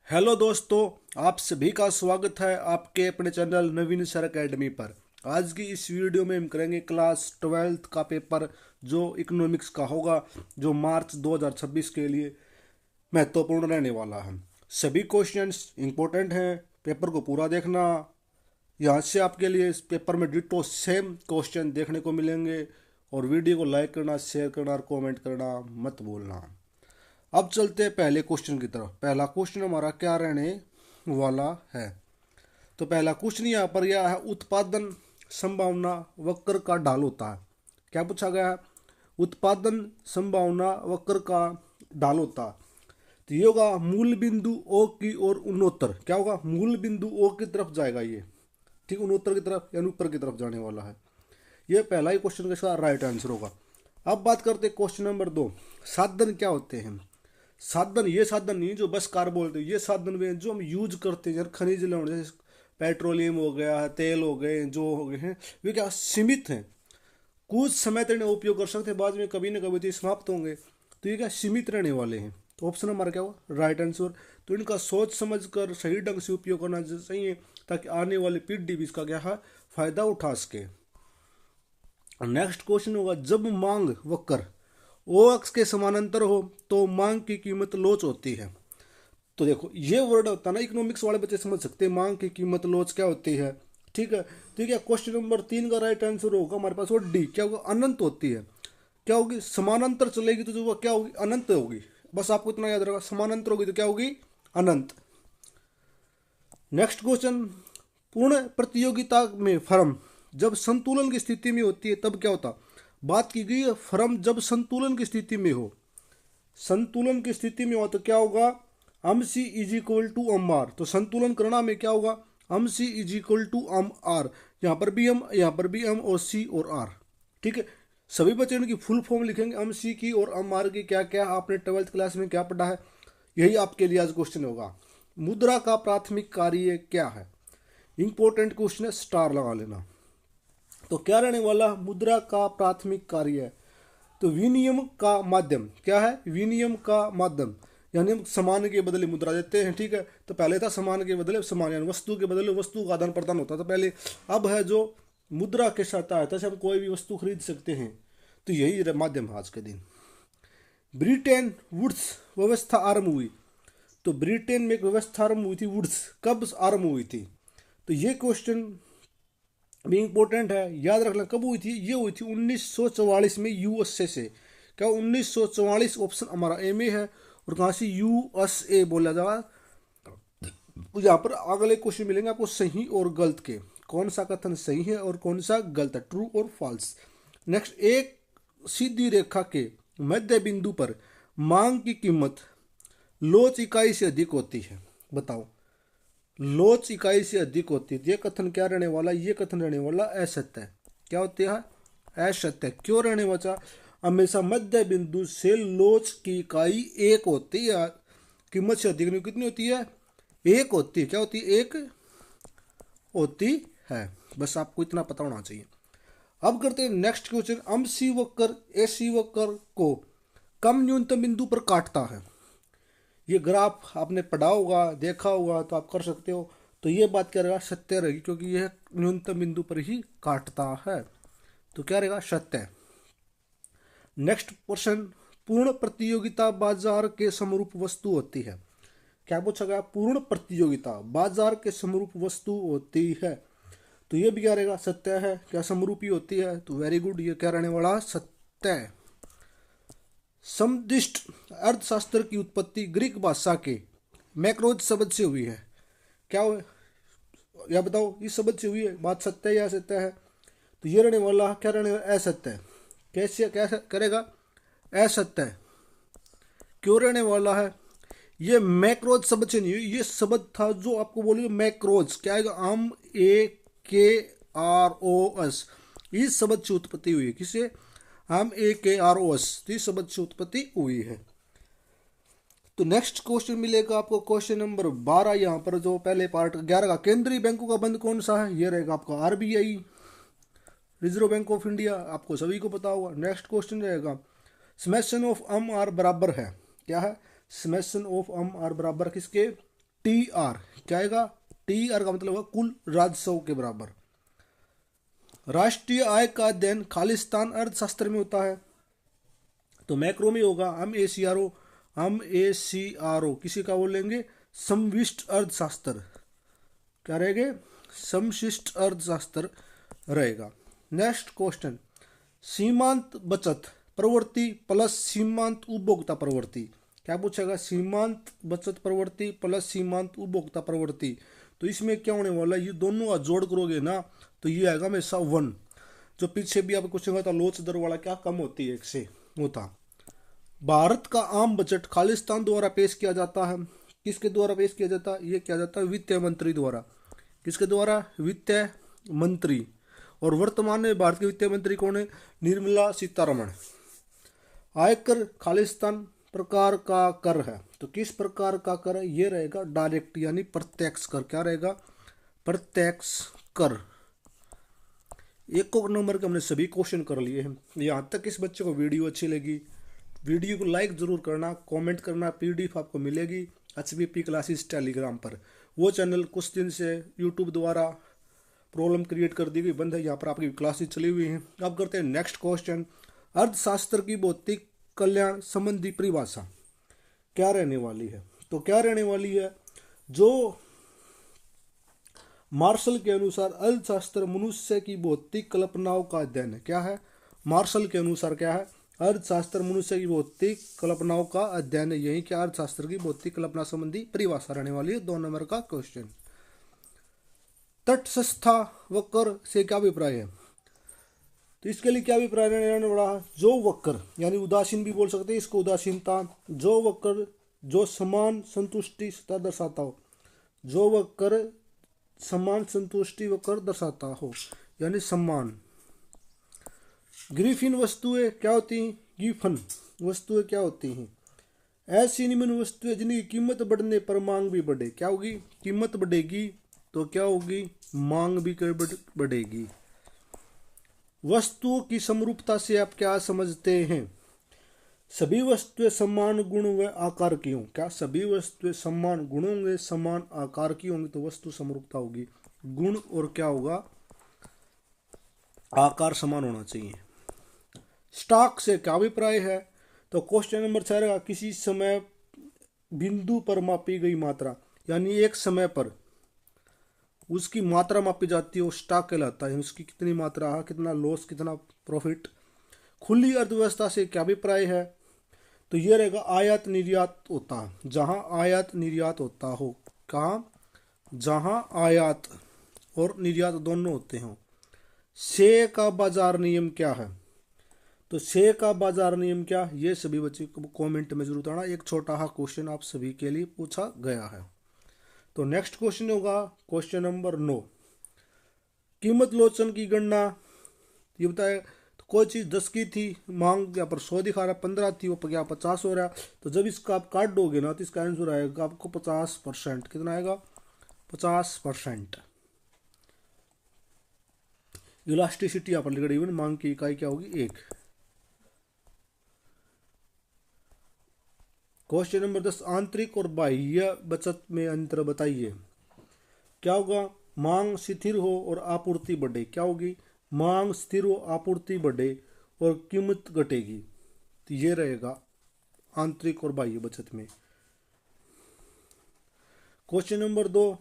Hello दोस्तों, आप सभी का स्वागत है आपके अपने चैनल नवीन सर अकेडमी पर। आज की इस वीडियो में हम करेंगे क्लास 12th का पेपर जो इकोनॉमिक्स का होगा, जो मार्च 2026 के लिए महत्वपूर्ण रहने वाला है। सभी क्वेश्चंस इंपॉर्टेंट हैं, पेपर को पूरा देखना। यहाँ से आपके लिए इस पेपर में डिटो सेम क्वेश्चन देखने को मिलेंगे। और वीडियो को लाइक करना, शेयर करना और कमेंट करना मत भूलना। अब चलते हैं पहले क्वेश्चन की तरफ। पहला क्वेश्चन हमारा क्या रहने वाला है? तो पहला क्वेश्चन यहाँ पर यह है, उत्पादन संभावना वक्र का ढाल होता है। क्या पूछा गया है? उत्पादन संभावना वक्र का ढाल होता है। तो ये होगा मूल बिंदु ओ की ओर उन्नोत्तर। क्या होगा? मूल बिंदु ओ की तरफ जाएगा ये, ठीक, उन्नोत्तर की तरफ यानी ऊपर की तरफ जाने वाला है। ये पहला ही क्वेश्चन का इसका राइट आंसर होगा। अब बात करते हैं क्वेश्चन नंबर 2। साधन क्या होते हैं? साधन ये साधन नहीं जो बस कार बोलते हैं, ये साधन वे जो हम यूज करते हैं, खनिज लवण जैसे पेट्रोलियम हो गया, तेल हो गए, जो हो गए हैं, वे क्या सीमित हैं। कुछ समय तक इन्हें उपयोग कर सकते हैं, बाद में कभी न कभी तो ये समाप्त होंगे। तो ये क्या सीमित रहने वाले हैं। तो ऑप्शन हमारा क्या होगा? Right answer. तो इनका सोच समझ कर सही ढंग से उपयोग करना चाहिए ताकि आने वाली पीढ़ी भी इसका क्या है, फायदा उठा सके। नेक्स्ट क्वेश्चन होगा, जब मांग वक्र ओ अक्ष के समानांतर हो तो मांग की कीमत लोच होती है। तो देखो ये वर्ड होता है ना, इकोनॉमिक्स वाले बच्चे समझ सकते हैं मांग की कीमत लोच क्या होती है। ठीक है, ठीक है। क्वेश्चन नंबर 3 का राइट आंसर होगा हमारे पास वो डी। क्या होगा? अनंत होती है। क्या होगी? समानांतर चलेगी तो जो वो क्या होगी? अनंत होगी। बस आपको इतना याद रखा, समानांतर होगी तो क्या होगी? अनंत। नेक्स्ट क्वेश्चन, पूर्ण प्रतियोगिता में फर्म जब संतुलन की स्थिति में होती है तब क्या होता? बात की गई है फर्म जब संतुलन की स्थिति में हो। संतुलन की स्थिति में हो तो क्या होगा? Um C is equal to um R. तो संतुलन करना में क्या होगा? Um C is equal to um R. यहाँ पर भी अम, यहाँ पर भी अम, और सी और आर। ठीक है, सभी बच्चे इनकी फुल फॉर्म लिखेंगे अम सी की और अम आर की। क्या क्या आपने 12th क्लास में क्या पढ़ा है, यही आपके लिए आज क्वेश्चन होगा। मुद्रा का प्राथमिक कार्य क्या है? इंपॉर्टेंट क्वेश्चन है, स्टार लगा लेना। तो क्या रहने वाला? मुद्रा का प्राथमिक कार्य है तो विनियम का माध्यम। क्या है? विनियम का माध्यम, यानी हम सामान के बदले मुद्रा देते हैं। ठीक है, तो पहले था सामान के बदले सामान, यानी वस्तु के बदले वस्तु का आदान प्रदान होता था पहले। अब है जो मुद्रा के साथ आता है, हम कोई भी वस्तु खरीद सकते हैं। तो यही माध्यम है आज के दिन। ब्रिटेन वुड्स व्यवस्था आरंभ हुई। तो ब्रिटेन में एक व्यवस्था आरंभ हुई थी वुड्स, कब आरंभ हुई थी? तो ये क्वेश्चन भी इंपॉर्टेंट है, याद रखना। कब हुई थी? ये हुई थी 1944 में यूएसए से। क्या 1944 ऑप्शन हमारा ए में है, और कहाँ से? यूएसए बोला जा। यहाँ पर अगले क्वेश्चन मिलेंगे आपको सही और गलत के, कौन सा कथन सही है और कौन सा गलत है, ट्रू और फॉल्स। नेक्स्ट, एक सीधी रेखा के मध्य बिंदु पर मांग की कीमत लोच इकाई से अधिक होती है। बताओ, लोच इकाई से अधिक होती है। ये कथन क्या रहने वाला? ये कथन रहने वाला असत्य है। क्या होती है? असत्य। क्यों रहने वाला? हमेशा मध्य बिंदु से लोच की इकाई एक होती है, कीमत से अधिक नहीं। कितनी होती है? एक होती है। क्या होती है? एक होती है। बस आपको इतना पता होना चाहिए। अब करते हैं नेक्स्ट क्वेश्चन। अम सी वक्र एसी वक्र को कम न्यूनतम बिंदु पर काटता है। ये ग्राफ आपने पढ़ा होगा, देखा होगा, तो आप कर सकते हो। तो ये बात क्या रहेगा? सत्य रहेगी, क्योंकि यह न्यूनतम बिंदु पर ही काटता है। तो क्या रहेगा? सत्य। नेक्स्ट क्वेश्चन, पूर्ण प्रतियोगिता बाजार के समरूप वस्तु होती है। क्या पूछा गया? पूर्ण प्रतियोगिता बाजार के समरूप वस्तु होती है। तो ये भी क्या रहेगा? सत्य है। क्या समरूपी होती है? तो वेरी गुड, ये क्या रहने वाला? सत्य। समदिष्ट अर्थशास्त्र की उत्पत्ति ग्रीक भाषा के मैक्रोज शब्द से हुई है। क्या हुआ? या बताओ, इस शब्द से हुई है। बात सत्य है या असत्य है? तो ये रहने वाला क्या रहने वाला? असत्य है। कैसे क्या करेगा? असत्य है। क्यों रहने वाला है? ये मैक्रोज शब्द से नहीं हुई, ये शब्द था जो आपको बोलेगा मैक्रोज। क्या आएगा? आम ए के आर ओ एस, इस शब्द से उत्पत्ति हुई है। किसे? आम ए के आर ओ एस, इस शब्द से उत्पत्ति हुई है। तो नेक्स्ट क्वेश्चन मिलेगा आपको क्वेश्चन नंबर 12। यहाँ पर जो पहले पार्ट 11 का, केंद्रीय बैंकों का बंद कौन सा है? ये रहेगा आपका RBI, reserve bank of India. आपको सभी को पता होगा। नेक्स्ट क्वेश्चन रहेगा, समेशन ऑफ अम आर बराबर है। क्या है? समेशन ऑफ अम आर बराबर किसके? TR क्या आएगा, TR का मतलब है कुल राजस्व के बराबर। राष्ट्रीय आय का अध्ययन खालिस्तान अर्थशास्त्र में होता है, तो मैक्रो में होगा। हम ACRO किसी का बोलेंगे, समविष्ट अर्थशास्त्र, क्या रहेगा, समशिष्ट अर्थशास्त्र रहेगा। नेक्स्ट क्वेश्चन, सीमांत बचत प्रवृत्ति प्लस सीमांत उपभोक्ता प्रवृत्ति, क्या पूछेगा, सीमांत बचत प्रवृत्ति प्लस सीमांत उपभोक्ता प्रवृत्ति। तो इसमें क्या होने वाला है, ये दोनों का जोड़ करोगे ना तो ये आएगा हमेशा 1। जो पीछे भी आपको क्वेश्चन होता लोच दर वाला क्या कम होती है, एक से होता। भारत का आम बजट खालिस्तान द्वारा पेश किया जाता है, किसके द्वारा पेश किया जाता है, ये किया जाता है वित्त मंत्री द्वारा। किसके द्वारा, वित्त मंत्री। और वर्तमान में भारत के वित्त मंत्री कौन है, निर्मला सीतारमण। आयकर खालिस्तान प्रकार का कर है, तो किस प्रकार का कर है, ये रहेगा डायरेक्ट यानी प्रत्यक्ष कर। क्या रहेगा, प्रत्यक्ष कर। एक नंबर के हमने सभी क्वेश्चन कर लिए हैं। यहाँ तक इस बच्चे को वीडियो अच्छी लगी, वीडियो को लाइक जरूर करना, कमेंट करना। PDF आपको मिलेगी HBP क्लासेस टेलीग्राम पर। वो चैनल कुछ दिन से यूट्यूब द्वारा प्रॉब्लम क्रिएट कर दी गई, बंद है। यहाँ पर आपकी क्लासेस चली हुई हैं। अब करते हैं नेक्स्ट क्वेश्चन, अर्थशास्त्र की भौतिक कल्याण संबंधी परिभाषा क्या रहने वाली है। तो क्या रहने वाली है, जो मार्शल के अनुसार अर्थशास्त्र मनुष्य की भौतिक कल्पनाओं का अध्ययन है। क्या है, मार्शल के अनुसार क्या है, अर्थशास्त्र मनुष्य की भौतिक कल्पनाओं का अध्ययन है। यही क्या अर्थशास्त्र की भौतिक कल्पना संबंधी परिभाषा रहने वाली है। 2 नंबर का क्वेश्चन, तटस्थता वक्र से क्या अभिप्राय है। तो इसके लिए क्या अभिप्राय रहने वाला है, जो वक्र यानी उदासीन भी बोल सकते हैं इसको, उदासीनता। जो वक्र जो समान संतुष्टि सतह दर्शाता हो, जो वक्र समान संतुष्टि वक्र दर्शाता हो यानी समान। ग्रिफिन वस्तुएं क्या होती हैं, गिफन वस्तुएं क्या होती हैं, ऐसी निम्न वस्तुएं जिनकी कीमत बढ़ने पर मांग भी बढ़े। क्या होगी, कीमत बढ़ेगी तो क्या होगी, मांग भी बढ़ेगी। वस्तुओं की समरूपता से आप क्या समझते हैं, सभी वस्तुएं समान गुण व आकार की हों। क्या सभी वस्तुएं समान गुण होंगे, समान आकार की होंगी तो वस्तु समरूपता होगी। गुण और क्या होगा, आकार समान होना चाहिए। स्टॉक से क्या अभिप्राय है, तो क्वेश्चन नंबर 6 रहेगा, किसी समय बिंदु पर मापी गई मात्रा यानी एक समय पर उसकी मात्रा मापी जाती है, वो स्टॉक कहलाता है। उसकी कितनी मात्रा है, कितना लॉस, कितना प्रॉफिट। खुली अर्थव्यवस्था से क्या अभिप्राय है, तो ये रहेगा आयात निर्यात होता है, जहां आयात निर्यात होता हो। कहाँ, जहां आयात और निर्यात दोनों होते हों। से का बाजार नियम क्या है, तो से का बाजार नियम क्या, ये सभी बच्चे को कमेंट में जरूर बताना। एक छोटा सा क्वेश्चन आप सभी के लिए पूछा गया है। तो नेक्स्ट क्वेश्चन होगा क्वेश्चन नंबर 9, कीमत लोचन की गणना। ये बताए, तो कोई चीज़ 10 की थी, मांग यहाँ पर 100 दिखा रहा है, 15 थी, वो क्या 50 हो रहा है। तो जब इसका आप काट दोगे ना तो इसका आंसर आएगा आपको 50%। कितना आएगा, 50%। इलास्टिसिटी यहाँ पर लिखी गई, मांग की इकाई क्या होगी, 1। क्वेश्चन नंबर 10, आंतरिक और बाह्य बचत में अंतर बताइए। क्या होगा, मांग स्थिर हो और आपूर्ति बढ़े। क्या होगी, मांग स्थिर हो, आपूर्ति बढ़े और कीमत घटेगी। तो ये रहेगा आंतरिक और बाह्य बचत में। क्वेश्चन नंबर 2,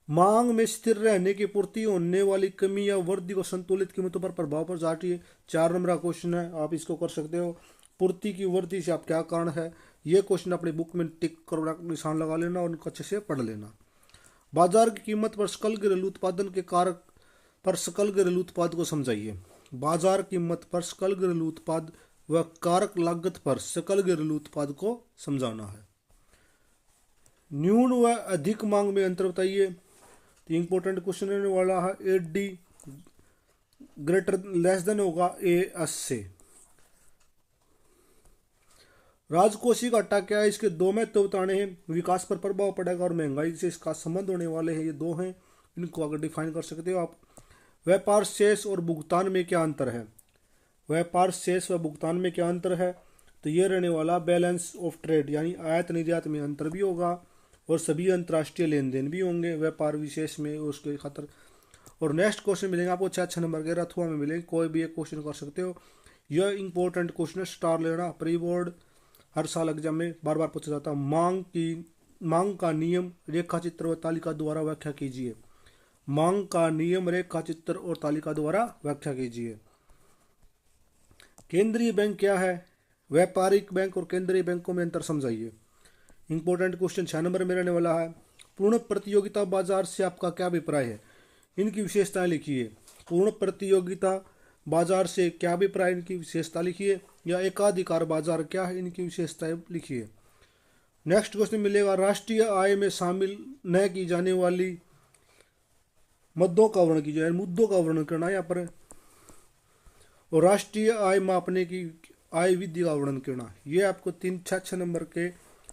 मांग में स्थिर रहने की पूर्ति होने वाली कमी या वृद्धि को संतुलित कीमतों पर प्रभाव पर जाती है। 4 नंबर का क्वेश्चन है, आप इसको कर सकते हो। पूर्ति की वृद्धि से आप क्या कारण है, ये क्वेश्चन अपनी बुक में टिक कर निशान लगा लेना और उनको अच्छे से पढ़ लेना। बाजार की कीमत पर सकल घरेलू उत्पादन के कारक पर सकल घरेलू उत्पाद को समझाइए। बाजार कीमत पर सकल घरेलू उत्पाद व कारक लागत पर सकल घरेलू उत्पाद को समझाना है। न्यून व अधिक मांग में अंतर बताइए। तो इंपॉर्टेंट क्वेश्चन रहने वाला है। AD ग्रेटर लेस देन होगा AS से। राजकोषीय घाटा क्या है, इसके 2 महत्व बताने हैं। विकास पर प्रभाव पड़ेगा और महंगाई से इसका संबंध होने वाले हैं, ये 2 हैं, इनको अगर डिफाइन कर सकते हो आप। व्यापार शेष और भुगतान में क्या अंतर है, व्यापार शेष व भुगतान में क्या अंतर है, तो ये रहने वाला बैलेंस ऑफ ट्रेड यानी आयात निर्यात में अंतर भी होगा और सभी अंतर्राष्ट्रीय लेन देन भी होंगे व्यापार विशेष में उसके खातर। और नेक्स्ट क्वेश्चन मिलेंगे आपको 6 नंबर के अथवा में मिलेंगे, कोई भी एक क्वेश्चन कर सकते हो। यह इंपॉर्टेंट क्वेश्चन है, स्टार लेना, प्री बोर्ड हर साल एग्जाम में बार बार पूछा जाता है। मांग का नियम, रेखा चित्र और तालिका द्वारा व्याख्या कीजिए। मांग का नियम, रेखा चित्र और तालिका द्वारा व्याख्या कीजिए। केंद्रीय बैंक क्या है? व्यापारिक बैंक और केंद्रीय बैंकों में अंतर समझाइए। इंपॉर्टेंट क्वेश्चन 6 नंबर में रहने वाला है। पूर्ण प्रतियोगिता बाजार से आपका क्या अभिप्राय है? इनकी विशेषताएं लिखिए। पूर्ण प्रतियोगिता बाजार से क्या अभिप्राय, इनकी विशेषता लिखिए। या एकाधिकार बाजार क्या है, इनकी विशेषताएं लिखिए। नेक्स्ट क्वेश्चन मिलेगा, राष्ट्रीय आय में शामिल न की जाने वाली मुद्दों का वर्णन कीजिए। मुद्दों का वर्णन करना है यहाँ पर। और राष्ट्रीय आय मापने की आय विधि का वर्णन करना। ये आपको 6 नंबर के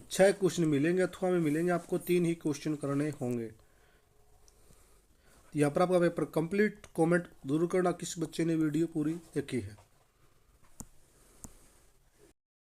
6 क्वेश्चन मिलेंगे अथवा में मिलेंगे, आपको 3 ही क्वेश्चन करने होंगे। यहाँ पर आपका पेपर कंप्लीट। कमेंट जरूर करना किस बच्चे ने वीडियो पूरी देखी है।